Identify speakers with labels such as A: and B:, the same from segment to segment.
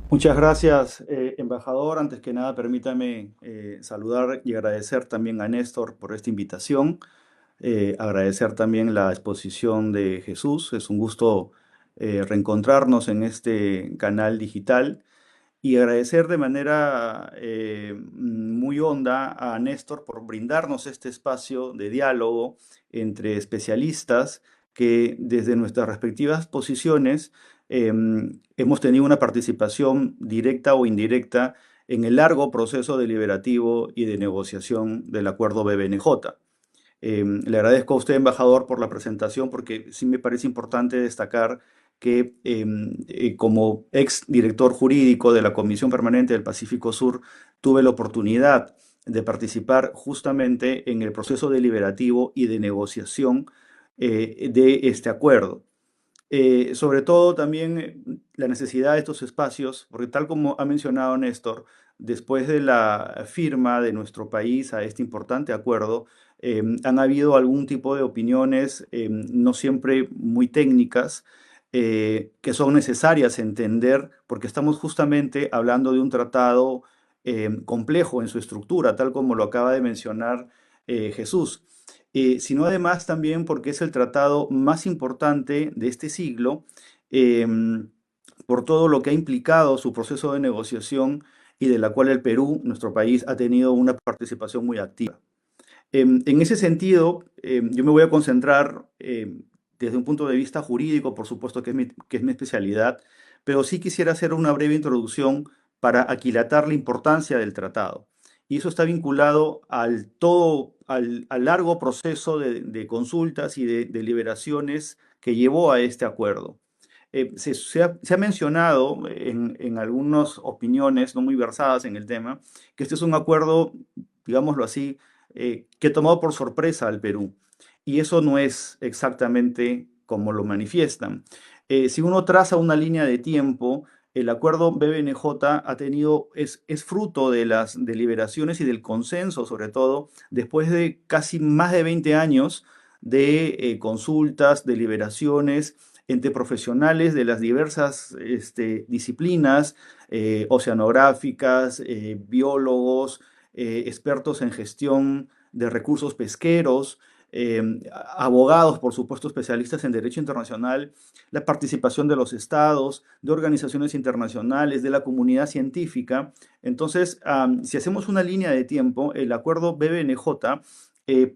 A: Muchas gracias, embajador. Antes que nada, permítame saludar y agradecer también a Néstor por esta invitación. Agradecer también la exposición de Jesús. Es un gusto reencontrarnos en este canal digital y agradecer de manera muy honda a Néstor por brindarnos este espacio de diálogo entre especialistas que desde nuestras respectivas posiciones eh, hemos tenido una participación directa o indirecta en el largo proceso deliberativo y de negociación del acuerdo BBNJ. Le agradezco a usted, embajador, por la presentación, porque sí me parece importante destacar que como ex director jurídico de la Comisión Permanente del Pacífico Sur, tuve la oportunidad de participar justamente en el proceso deliberativo y de negociación de este acuerdo. Sobre todo también la necesidad de estos espacios, porque tal como ha mencionado Néstor, después de la firma de nuestro país a este importante acuerdo, han habido algún tipo de opiniones, no siempre muy técnicas, que son necesarias entender, porque estamos justamente hablando de un tratado complejo en su estructura, tal como lo acaba de mencionar Jesús, sino además también porque es el tratado más importante de este siglo, eh, por todo lo que ha implicado su proceso de negociación y de la cual el Perú, nuestro país, ha tenido una participación muy activa. En ese sentido, yo me voy a concentrar desde un punto de vista jurídico, por supuesto que es mi especialidad, pero sí quisiera hacer una breve introducción para aquilatar la importancia del tratado. Y eso está vinculado al largo proceso de consultas y de deliberaciones que llevó a este acuerdo. Se ha mencionado en algunas opiniones no muy versadas en el tema que este es un acuerdo, digámoslo así, que ha tomado por sorpresa al Perú. Y eso no es exactamente como lo manifiestan. Si uno traza una línea de tiempo, el acuerdo BBNJ es fruto de las deliberaciones y del consenso, sobre todo, después de casi más de 20 años de consultas, deliberaciones entre profesionales de las diversas disciplinas oceanográficas, biólogos, expertos en gestión de recursos pesqueros, eh, abogados, por supuesto, especialistas en derecho internacional, la participación de los estados, de organizaciones internacionales, de la comunidad científica. Entonces, si hacemos una línea de tiempo, el acuerdo BBNJ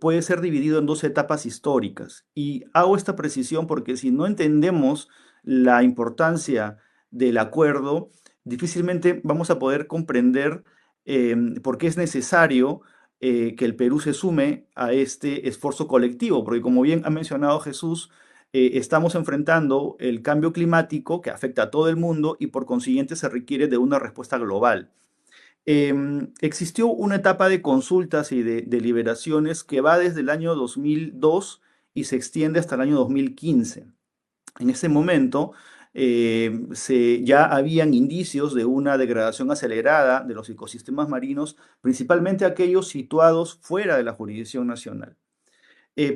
A: puede ser dividido en dos etapas históricas. Y hago esta precisión porque si no entendemos la importancia del acuerdo, difícilmente vamos a poder comprender por qué es necesario que el Perú se sume a este esfuerzo colectivo, porque como bien ha mencionado Jesús, estamos enfrentando el cambio climático que afecta a todo el mundo y por consiguiente se requiere de una respuesta global. Existió una etapa de consultas y de deliberaciones que va desde el año 2002 y se extiende hasta el año 2015. En ese momento ya habían indicios de una degradación acelerada de los ecosistemas marinos, principalmente aquellos situados fuera de la jurisdicción nacional.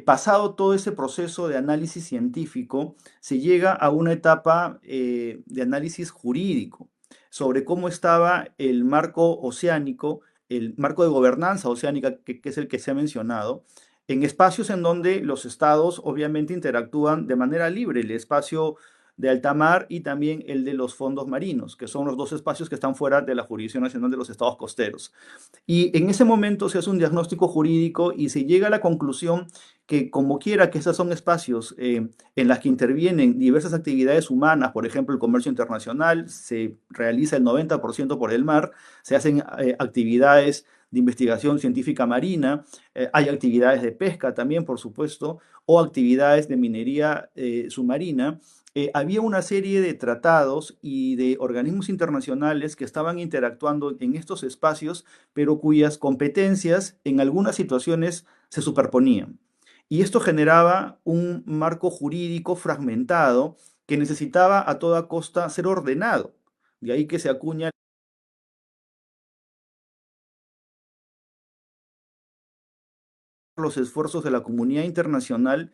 A: Pasado todo ese proceso de análisis científico, se llega a una etapa de análisis jurídico sobre cómo estaba el marco oceánico, el marco de gobernanza oceánica, que es el que se ha mencionado, en espacios en donde los estados obviamente interactúan de manera libre, el espacio de alta mar y también el de los fondos marinos, que son los dos espacios que están fuera de la jurisdicción nacional de los estados costeros. Y en ese momento se hace un diagnóstico jurídico y se llega a la conclusión que como quiera que esos son espacios en las que intervienen diversas actividades humanas, por ejemplo, el comercio internacional, se realiza el 90% por el mar, se hacen actividades de investigación científica marina, hay actividades de pesca también, por supuesto, o actividades de minería submarina. Había una serie de tratados y de organismos internacionales que estaban interactuando en estos espacios, pero cuyas competencias en algunas situaciones se superponían. Y esto generaba un marco jurídico fragmentado que necesitaba a toda costa ser ordenado. De ahí que se acuña los esfuerzos de la comunidad internacional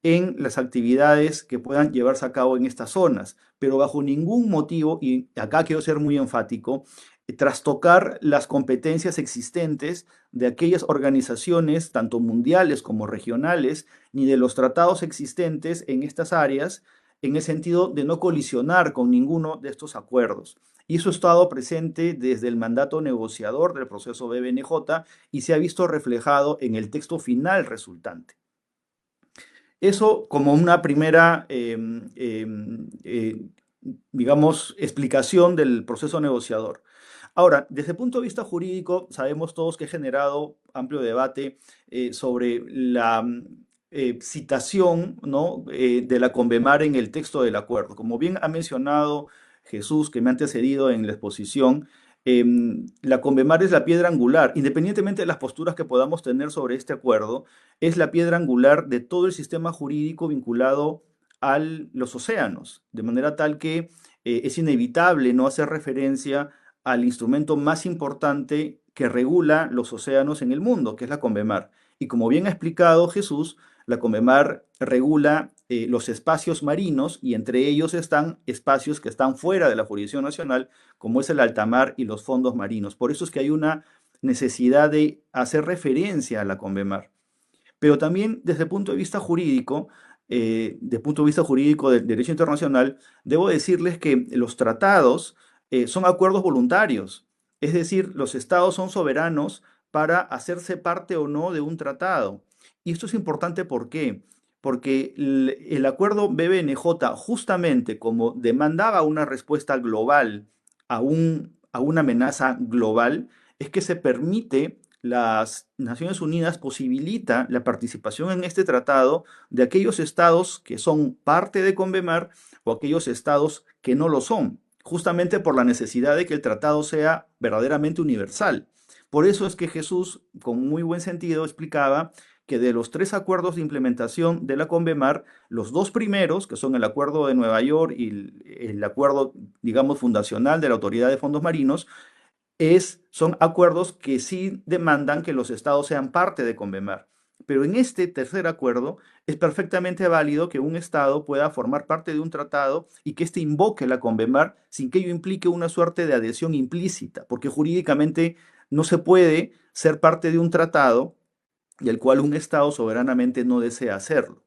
A: en las actividades que puedan llevarse a cabo en estas zonas, pero bajo ningún motivo, y acá quiero ser muy enfático, trastocar las competencias existentes de aquellas organizaciones, tanto mundiales como regionales, ni de los tratados existentes en estas áreas, en el sentido de no colisionar con ninguno de estos acuerdos. Y eso ha estado presente desde el mandato negociador del proceso BBNJ y se ha visto reflejado en el texto final resultante. Eso como una primera, digamos, explicación del proceso negociador. Ahora, desde el punto de vista jurídico, sabemos todos que he generado amplio debate sobre la citación, ¿no? De la Convemar en el texto del acuerdo. Como bien ha mencionado Jesús, que me ha antecedido en la exposición, la Convemar es la piedra angular, independientemente de las posturas que podamos tener sobre este acuerdo, es la piedra angular de todo el sistema jurídico vinculado a los océanos, de manera tal que es inevitable no hacer referencia al instrumento más importante que regula los océanos en el mundo, que es la Convemar. Y como bien ha explicado Jesús, la Convemar regula los espacios marinos y entre ellos están espacios que están fuera de la jurisdicción nacional, como es el alta mar y los fondos marinos. Por eso es que hay una necesidad de hacer referencia a la Convemar. Pero también desde el punto de vista jurídico, desde el punto de vista jurídico del derecho internacional, debo decirles que los tratados son acuerdos voluntarios, es decir, los estados son soberanos para hacerse parte o no de un tratado. Y esto es importante, ¿por qué? Porque el acuerdo BBNJ, justamente como demandaba una respuesta global a una amenaza global, es que se permite las Naciones Unidas posibilita la participación en este tratado de aquellos estados que son parte de Convemar o aquellos estados que no lo son, justamente por la necesidad de que el tratado sea verdaderamente universal. Por eso es que Jesús, con muy buen sentido, explicaba que de los 3 acuerdos de implementación de la Convemar, los 2 primeros, que son el Acuerdo de Nueva York y el acuerdo, digamos, fundacional de la Autoridad de Fondos Marinos, son acuerdos que sí demandan que los estados sean parte de Convemar. Pero en este tercer acuerdo es perfectamente válido que un estado pueda formar parte de un tratado y que éste invoque la Convemar sin que ello implique una suerte de adhesión implícita, porque jurídicamente no se puede ser parte de un tratado del cual un estado soberanamente no desea hacerlo.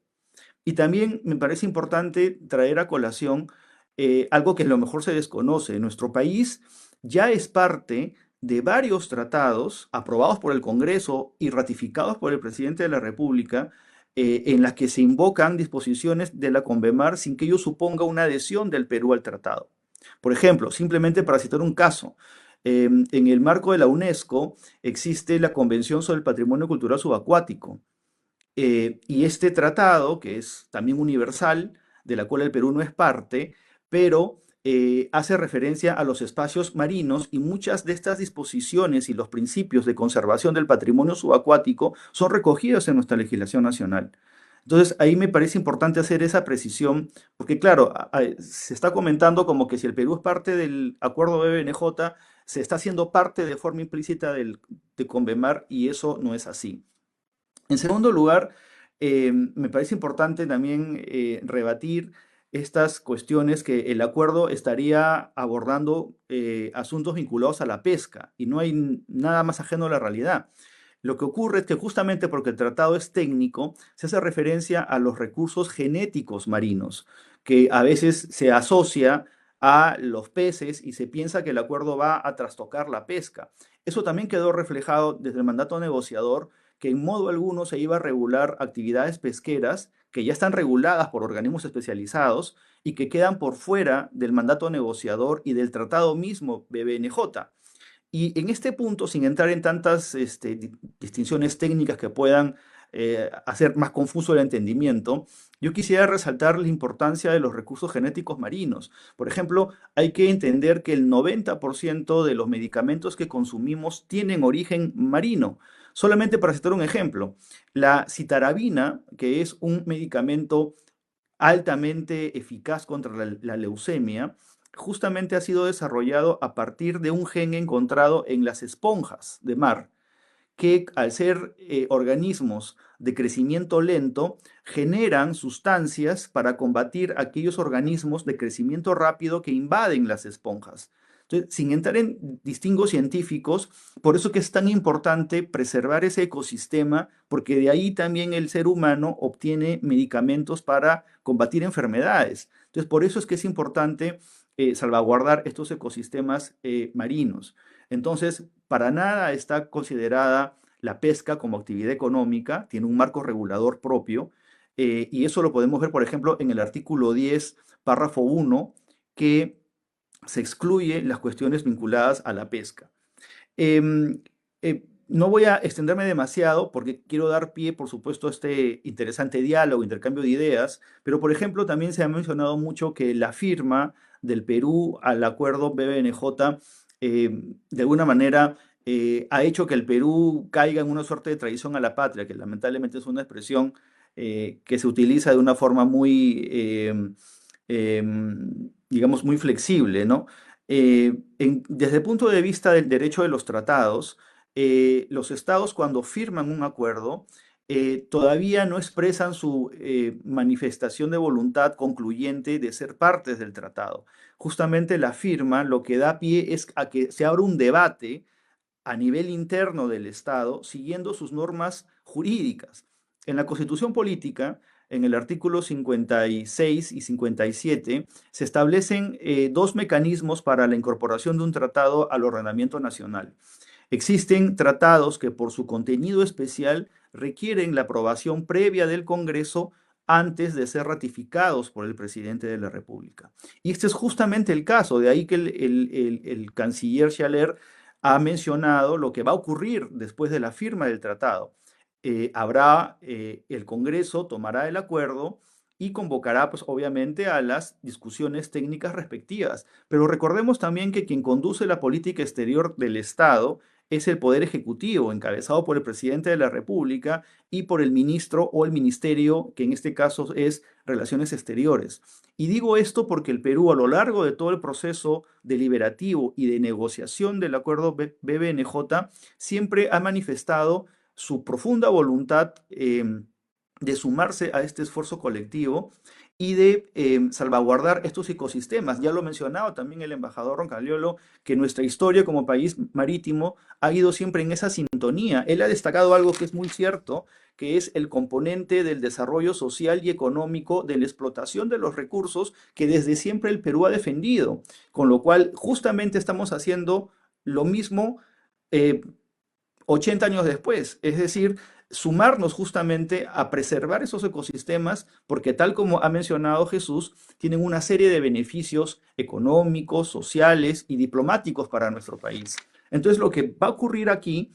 A: Y también me parece importante traer a colación algo que a lo mejor se desconoce. Nuestro país ya es parte de varios tratados aprobados por el Congreso y ratificados por el presidente de la República, en las que se invocan disposiciones de la Convemar sin que ello suponga una adhesión del Perú al tratado. Por ejemplo, simplemente para citar un caso, en el marco de la UNESCO existe la Convención sobre el Patrimonio Cultural Subacuático, y este tratado, que es también universal, de la cual el Perú no es parte, pero hace referencia a los espacios marinos y muchas de estas disposiciones y los principios de conservación del patrimonio subacuático son recogidos en nuestra legislación nacional. Entonces, ahí me parece importante hacer esa precisión, porque claro, se está comentando como que si el Perú es parte del acuerdo BBNJ, se está haciendo parte de forma implícita de Convemar y eso no es así. En segundo lugar, me parece importante también rebatir estas cuestiones que el acuerdo estaría abordando asuntos vinculados a la pesca y no hay nada más ajeno a la realidad. Lo que ocurre es que justamente porque el tratado es técnico, se hace referencia a los recursos genéticos marinos, que a veces se asocia a los peces y se piensa que el acuerdo va a trastocar la pesca. Eso también quedó reflejado desde el mandato negociador, que en modo alguno se iba a regular actividades pesqueras que ya están reguladas por organismos especializados y que quedan por fuera del mandato negociador y del tratado mismo BBNJ. Y en este punto, sin entrar en tantas distinciones técnicas que puedan hacer más confuso el entendimiento, yo quisiera resaltar la importancia de los recursos genéticos marinos. Por ejemplo, hay que entender que el 90% de los medicamentos que consumimos tienen origen marino. Solamente para citar un ejemplo, la citarabina, que es un medicamento altamente eficaz contra la leucemia, justamente ha sido desarrollado a partir de un gen encontrado en las esponjas de mar, que al ser organismos de crecimiento lento, generan sustancias para combatir aquellos organismos de crecimiento rápido que invaden las esponjas. Entonces, sin entrar en distingos científicos, por eso que es tan importante preservar ese ecosistema, porque de ahí también el ser humano obtiene medicamentos para combatir enfermedades. Entonces, por eso es que es importante salvaguardar estos ecosistemas marinos. Entonces, para nada está considerada la pesca como actividad económica, tiene un marco regulador propio, y eso lo podemos ver, por ejemplo, en el artículo 10, párrafo 1, que se excluye las cuestiones vinculadas a la pesca. Em, no voy a extenderme demasiado porque quiero dar pie, por supuesto, a este interesante diálogo, intercambio de ideas, pero por ejemplo también se ha mencionado mucho que la firma del Perú al acuerdo BBNJ de alguna manera ha hecho que el Perú caiga en una suerte de traición a la patria, que lamentablemente es una expresión que se utiliza de una forma muy, digamos, muy flexible, ¿no? Desde el punto de vista del derecho de los tratados, los estados cuando firman un acuerdo todavía no expresan su manifestación de voluntad concluyente de ser partes del tratado. Justamente la firma lo que da pie es a que se abra un debate a nivel interno del Estado, siguiendo sus normas jurídicas. En la Constitución Política, en el artículo 56 y 57, se establecen dos mecanismos para la incorporación de un tratado al ordenamiento nacional. Existen tratados que por su contenido especial requieren la aprobación previa del Congreso antes de ser ratificados por el presidente de la República. Y este es justamente el caso, de ahí que el canciller Schaller ha mencionado lo que va a ocurrir después de la firma del tratado. El Congreso tomará el acuerdo y convocará, pues obviamente, a las discusiones técnicas respectivas. Pero recordemos también que quien conduce la política exterior del Estado es el Poder Ejecutivo, encabezado por el presidente de la República y por el ministro o el ministerio, que en este caso es Relaciones Exteriores. Y digo esto porque el Perú, a lo largo de todo el proceso deliberativo y de negociación del acuerdo BBNJ, siempre ha manifestado su profunda voluntad de sumarse a este esfuerzo colectivo y de salvaguardar estos ecosistemas. Ya lo ha mencionado también el embajador Roncaliolo, que nuestra historia como país marítimo ha ido siempre en esa sintonía. Él ha destacado algo que es muy cierto, que es el componente del desarrollo social y económico, de la explotación de los recursos que desde siempre el Perú ha defendido. Con lo cual, justamente estamos haciendo lo mismo eh, 80 años después. Es decir, sumarnos justamente a preservar esos ecosistemas, porque tal como ha mencionado Jesús, tienen una serie de beneficios económicos, sociales y diplomáticos para nuestro país. Entonces, lo que va a ocurrir aquí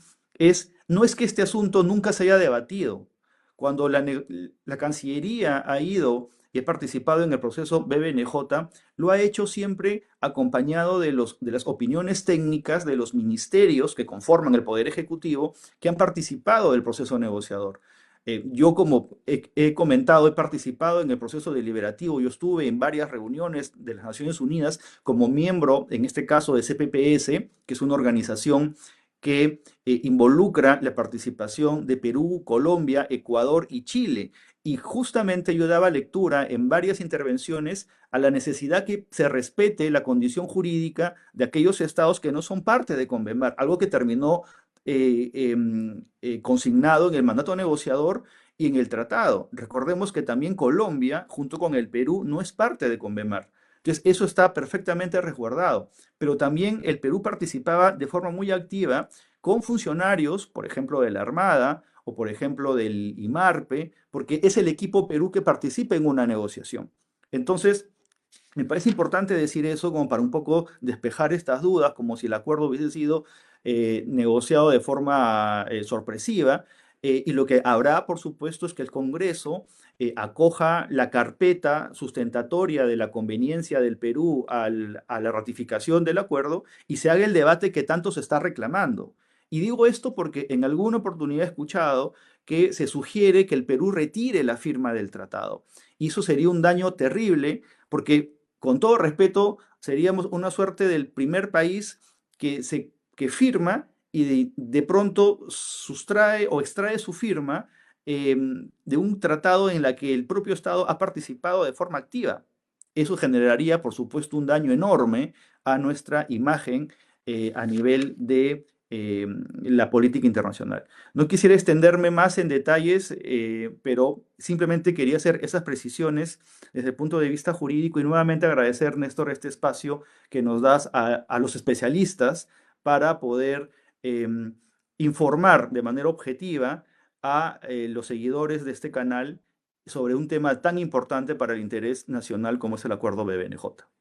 A: no es que este asunto nunca se haya debatido. Cuando la Cancillería ha ido y ha participado en el proceso BBNJ, lo ha hecho siempre acompañado de las opiniones técnicas de los ministerios que conforman el Poder Ejecutivo que han participado del proceso negociador. Yo, como he comentado, he participado en el proceso deliberativo. Yo estuve en varias reuniones de las Naciones Unidas como miembro, en este caso, de CPPS, que es una organización que involucra la participación de Perú, Colombia, Ecuador y Chile. Y justamente yo daba lectura en varias intervenciones a la necesidad que se respete la condición jurídica de aquellos estados que no son parte de Convemar, algo que terminó consignado en el mandato negociador y en el tratado. Recordemos que también Colombia, junto con el Perú, no es parte de Convemar. Entonces, eso está perfectamente resguardado. Pero también el Perú participaba de forma muy activa con funcionarios, por ejemplo, de la Armada o, por ejemplo, del IMARPE, porque es el equipo Perú que participa en una negociación. Entonces, me parece importante decir eso como para un poco despejar estas dudas, como si el acuerdo hubiese sido negociado de forma sorpresiva. Y lo que habrá, por supuesto, es que el Congreso acoja la carpeta sustentatoria de la conveniencia del Perú a la ratificación del acuerdo y se haga el debate que tanto se está reclamando. Y digo esto porque en alguna oportunidad he escuchado que se sugiere que el Perú retire la firma del tratado. Y eso sería un daño terrible porque, con todo respeto, seríamos una suerte del primer país que firma y de pronto sustrae o extrae su firma de un tratado en la que el propio Estado ha participado de forma activa. Eso generaría, por supuesto, un daño enorme a nuestra imagen a nivel de la política internacional. No quisiera extenderme más en detalles, pero simplemente quería hacer esas precisiones desde el punto de vista jurídico y nuevamente agradecer, Néstor, este espacio que nos das a los especialistas para poder informar de manera objetiva a los seguidores de este canal sobre un tema tan importante para el interés nacional como es el acuerdo BBNJ.